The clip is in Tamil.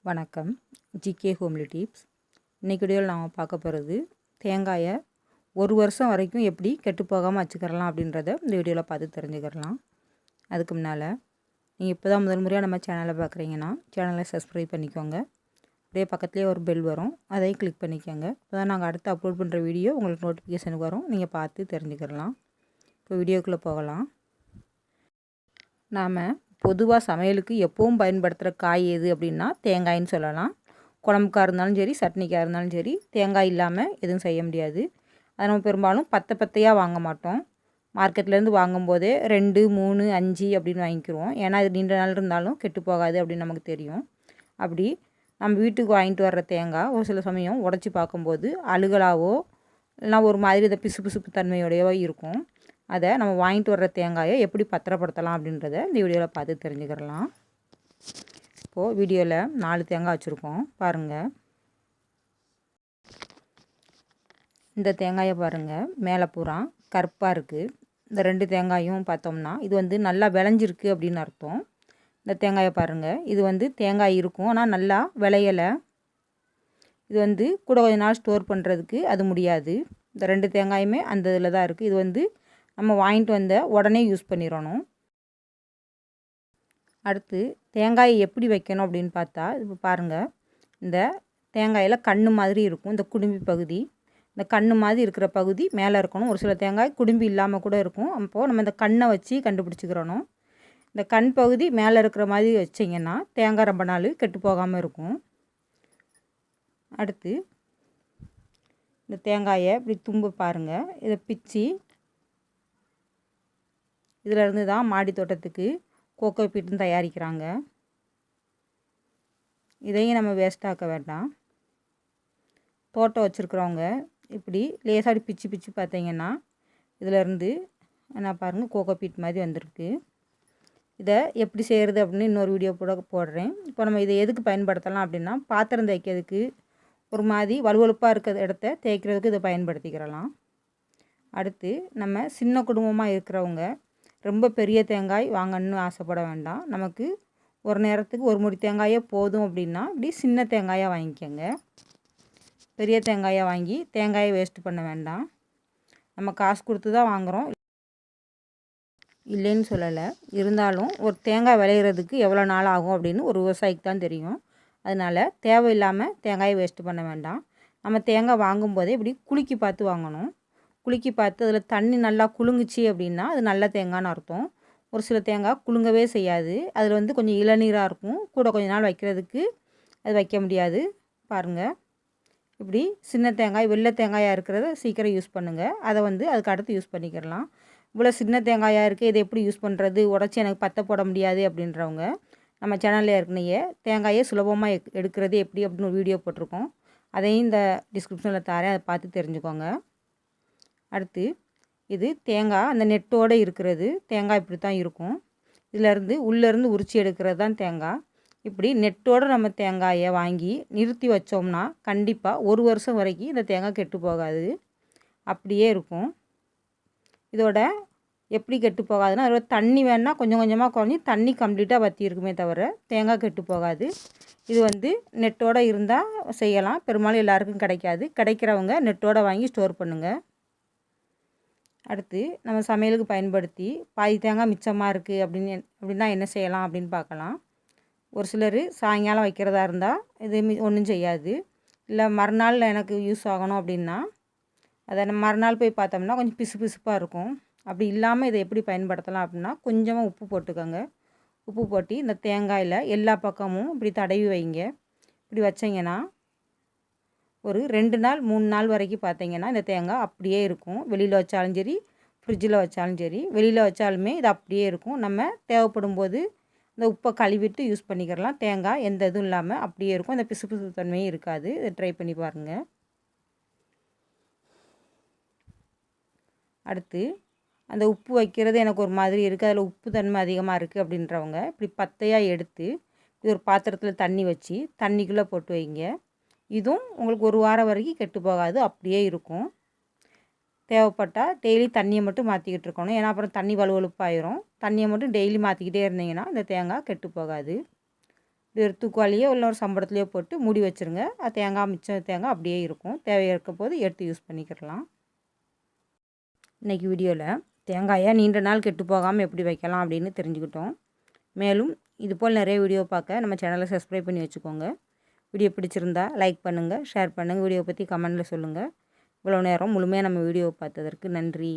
வணக்கம். GK homely tips. இன்றைக்கி வீடியோவில் நாம் பார்க்க போகிறது தேங்காயை ஒரு வருஷம் வரைக்கும் எப்படி கெட்டு போகாமல் வச்சுக்கிறலாம் அப்படின்றத இந்த வீடியோவில் பார்த்து தெரிஞ்சுக்கிறலாம். அதுக்கு முன்னால் நீங்கள் இப்போ தான் முதல் முறையாக நம்ம சேனலை பார்க்குறீங்கன்னா சேனலை சப்ஸ்கிரைப் பண்ணிக்கோங்க. அப்படியே பக்கத்துலேயே ஒரு பெல் வரும், அதையும் கிளிக் பண்ணிக்கோங்க. இப்போ தான் நாங்கள் அடுத்து அப்லோட் பண்ணுற வீடியோ உங்களுக்கு நோட்டிஃபிகேஷனுக்கு வரும், நீங்கள் பார்த்து தெரிஞ்சுக்கிறலாம். இப்போ வீடியோக்குள்ளே போகலாம். நாம் பொதுவாக சமையலுக்கு எப்பவும் பயன்படுத்துகிற காய் எது அப்படின்னா தேங்காய்ன்னு சொல்லலாம். குழம்புக்காக இருந்தாலும் சரி, சட்னிக்காக இருந்தாலும் சரி, தேங்காய் இல்லாமல் எதுவும் செய்ய முடியாது. அதை நம்ம பெரும்பாலும் பத்தையாக வாங்க மாட்டோம். மார்க்கெட்லேருந்து வாங்கும்போதே 2, 3, 5 அப்படின்னு வாங்கிக்கிடுவோம். ஏன்னா இது நீண்ட நாள் இருந்தாலும் கெட்டு போகாது அப்படின்னு நமக்கு தெரியும். அப்படி நம்ம வீட்டுக்கு வாங்கிட்டு வர்ற தேங்காய் ஒரு சில சமயம் உடச்சி பார்க்கும்போது அழுகலாவோ இல்லைனா ஒரு மாதிரி இதை பிசுபிசுப்பு தன்மையோடையோ இருக்கும். அதை நம்ம வாங்கிட்டு வர்ற தேங்காயை எப்படி பத்திரப்படுத்தலாம் அப்படின்றத இந்த வீடியோவில் பார்த்து தெரிஞ்சுக்கிறலாம். இப்போது வீடியோவில் 4 தேங்காய் வச்சுருக்கோம் பாருங்கள். இந்த தேங்காயை பாருங்கள், மேலே பூரா கருப்பாக இருக்குது. இந்த 2 தேங்காயும் பார்த்தோம்னா இது நல்லா விளைஞ்சிருக்கு அப்படின்னு அர்த்தம். இந்த தேங்காயை பாருங்கள், இது தேங்காய் இருக்கும் ஆனால் நல்லா விளையலை. இது கூட கொஞ்ச நாள் ஸ்டோர் பண்ணுறதுக்கு அது முடியாது. இந்த 2 தேங்காயுமே அந்த இதில் தான் இருக்குது. இது நம்ம வாங்கிட்டு வந்த உடனே யூஸ் பண்ணிடணும். அடுத்து தேங்காயை எப்படி வைக்கணும் அப்படின்னு பார்த்தா, இப்போ பாருங்கள், இந்த தேங்காயில் கண்ணு மாதிரி இருக்கும் இந்த குடும்பி பகுதி. இந்த கண்ணு மாதிரி இருக்கிற பகுதி மேலே இருக்கணும். ஒரு சில தேங்காய் குடும்பி இல்லாமல் கூட இருக்கும். அப்போது நம்ம இந்த கண்ணை வச்சு கண்டுபிடிச்சிக்கிறணும். இந்த கண் பகுதி மேலே இருக்கிற மாதிரி வச்சிங்கன்னா தேங்காய் ரொம்ப நாள் கெட்டு போகாமல் இருக்கும். அடுத்து இந்த தேங்காயை இப்படி தும்பு பாருங்கள், இதை பிச்சு இதிலேருந்து தான் மாடி தோட்டத்துக்கு கோகோ பீட்டும் தயாரிக்கிறாங்க. இதையும் நம்ம வேஸ்ட்டாக்க வேண்டாம். தோட்டம் வச்சுருக்கிறவங்க இப்படி லேசாடி பிச்சு பார்த்தீங்கன்னா இதிலேருந்து என்ன பாருங்கள், கோகோ பீட் மாதிரி வந்திருக்கு. இதை எப்படி செய்கிறது அப்படின்னு இன்னொரு வீடியோ போடுறேன். இப்போ நம்ம இதை எதுக்கு பயன்படுத்தலாம் அப்படின்னா, பாத்திரம் தேய்க்கிறதுக்கு ஒரு மாதிரி வலுவலுப்பாக இருக்கிற இடத்த தேய்க்கிறதுக்கு இதை பயன்படுத்திக்கிறலாம். அடுத்து நம்ம சின்ன குடும்பமாக இருக்கிறவங்க ரொம்ப பெரிய தேங்காய் வாங்கணும்னு ஆசைப்பட வேண்டாம். நமக்கு ஒரு நேரத்துக்கு ஒரு முடி தேங்காயே போதும் அப்படின்னா இப்படி சின்ன தேங்காயாக வாங்கிக்கோங்க. பெரிய தேங்காயாக வாங்கி தேங்காயை வேஸ்ட் பண்ண வேண்டாம். நம்ம காசு கொடுத்து தான் வாங்குகிறோம், இல்லைன்னு சொல்லலை. இருந்தாலும் ஒரு தேங்காய் விளையிறதுக்கு எவ்வளோ நாள் ஆகும் அப்படின்னு ஒரு விவசாயிக்கு தான் தெரியும். அதனால் தேவையில்லாமல் தேங்காயை வேஸ்ட்டு பண்ண வேண்டாம். நம்ம தேங்காய் வாங்கும்போதே இப்படி குலுக்கி பார்த்து வாங்கணும். குலுக்கி பார்த்து அதில் தண்ணி நல்லா குலுங்குச்சு அப்படின்னா அது நல்ல தேங்காய்னு அர்த்தம். ஒரு சில தேங்காய் குலுங்கவே செய்யாது. அதில் கொஞ்சம் இளநீராக இருக்கும். கூட கொஞ்சம் நாள் வைக்கிறதுக்கு அது வைக்க முடியாது. பாருங்கள், இப்படி சின்ன தேங்காய் வெள்ளை தேங்காயாக இருக்கிறத சீக்கிரம் யூஸ் பண்ணுங்கள். அதை அதுக்கு அடுத்து யூஸ் பண்ணிக்கிறலாம். இவ்வளோ சின்ன தேங்காயாக இருக்குது, இதை எப்படி யூஸ் பண்ணுறது, உடச்சி எனக்கு பற்ற போட முடியாது அப்படின்றவங்க நம்ம சேனலில் ஏற்கனவே தேங்காயை சுலபமாக எடுக்கிறது எப்படி அப்படின்னு ஒரு வீடியோ போட்டிருக்கோம். அதையும் இந்த டிஸ்கிரிப்ஷனில் தரேன், அதை பார்த்து தெரிஞ்சுக்கோங்க. அடுத்து இது தேங்காய் அந்த நெட்டோடு இருக்கிறது. தேங்காய் இப்படி தான் இருக்கும். உள்ளேருந்து உரிச்சி எடுக்கிறது தான் தேங்காய். இப்படி நெட்டோடு நம்ம தேங்காயை வாங்கி நிறுத்தி வச்சோம்னா கண்டிப்பாக ஒரு வருஷம் வரைக்கும் இந்த தேங்காய் கெட்டு போகாது, அப்படியே இருக்கும். இதோட எப்படி கெட்டு போகாதுன்னா, அதோட தண்ணி வேணால் கொஞ்சம் கொஞ்சமாக குறைஞ்சி தண்ணி கம்ப்ளீட்டாக வற்றி இருக்குமே தவிர தேங்காய் கெட்டு போகாது. இது நெட்டோடு இருந்தால் செய்யலாம். பெரும்பாலும் எல்லாருக்கும் கிடைக்காது. கிடைக்கிறவங்க நெட்டோடு வாங்கி ஸ்டோர் பண்ணுங்கள். அடுத்து நம்ம சமையலுக்கு பயன்படுத்தி பாதி தேங்காய் மிச்சமாக இருக்குது அப்படின்னா என்ன செய்யலாம் அப்படின்னு பார்க்கலாம். ஒரு சிலர் சாயங்காலம் வைக்கிறதா இருந்தால் இது ஒன்றும் செய்யாது. இல்லை மறுநாள் எனக்கு யூஸ் ஆகணும் அப்படின்னா அதை நம்ம மறுநாள் போய் பார்த்தோம்னா கொஞ்சம் பிசுப்பாக இருக்கும். அப்படி இல்லாமல் இதை எப்படி பயன்படுத்தலாம் அப்படின்னா, கொஞ்சமாக உப்பு போட்டுக்கோங்க. உப்பு போட்டு இந்த தேங்காயில் எல்லா பக்கமும் இப்படி தடவி வைங்க. இப்படி வச்சிங்கன்னா ஒரு 2 நாள் 3 நாள் வரைக்கும் பார்த்தீங்கன்னா இந்த தேங்காய் அப்படியே இருக்கும். வெளியில் வச்சாலும் சரி, ஃப்ரிட்ஜில் வச்சாலும் சரி, வெளியில் வச்சாலுமே இது அப்படியே இருக்கும். நம்ம தேவைப்படும் போது இந்த உப்பை கழுவிட்டு யூஸ் பண்ணிக்கிறலாம். தேங்காய் எந்த இதுவும் இல்லாமல் அப்படியே இருக்கும். இந்த பிசுபிசு தன்மையும் இருக்காது. இதை ட்ரை பண்ணி பாருங்கள். அடுத்து அந்த உப்பு வைக்கிறது எனக்கு ஒரு மாதிரி இருக்குது, அதில் உப்பு தன்மை அதிகமாக இருக்குது அப்படின்றவங்க இப்படி பத்தையாக எடுத்து இது ஒரு பாத்திரத்தில் தண்ணி வச்சு தண்ணிக்குள்ளே போட்டு வைங்க. இதுவும் உங்களுக்கு ஒரு வாரம் வரைக்கும் கெட்டு போகாது, அப்படியே இருக்கும். தேவைப்பட்டால் டெய்லி தண்ணியை மட்டும் மாற்றிக்கிட்டு இருக்கணும். ஏன்னா அப்புறம் தண்ணி வலுவலுப்பாயிரும். தண்ணியை மட்டும் டெய்லி மாற்றிக்கிட்டே இருந்தீங்கன்னா இந்த தேங்காய் கெட்டு போகாது. இப்படி ஒரு தூக்குவாளியோ இல்லை ஒரு சம்பளத்துலையோ போட்டு மூடி வச்சுருங்க. தேங்காய் மிச்சம் தேங்காய் அப்படியே இருக்கும். தேவையாக இருக்க போது எடுத்து யூஸ் பண்ணிக்கிடலாம். இன்றைக்கி வீடியோவில் தேங்காயை நீண்ட நாள் கெட்டு போகாமல் எப்படி வைக்கலாம் அப்படின்னு தெரிஞ்சுக்கிட்டோம். மேலும் இதுபோல் நிறைய வீடியோ பார்க்க நம்ம சேனலை சப்ஸ்கிரைப் பண்ணி வச்சுக்கோங்க. வீடியோ பிடிச்சிருந்தா லைக் பண்ணுங்கள், ஷேர் பண்ணுங்கள், வீடியோ பற்றி கமெண்டில் சொல்லுங்கள். இவ்வளோ நேரம் முழுமையாக நம்ம வீடியோவை பார்த்ததற்கு நன்றி.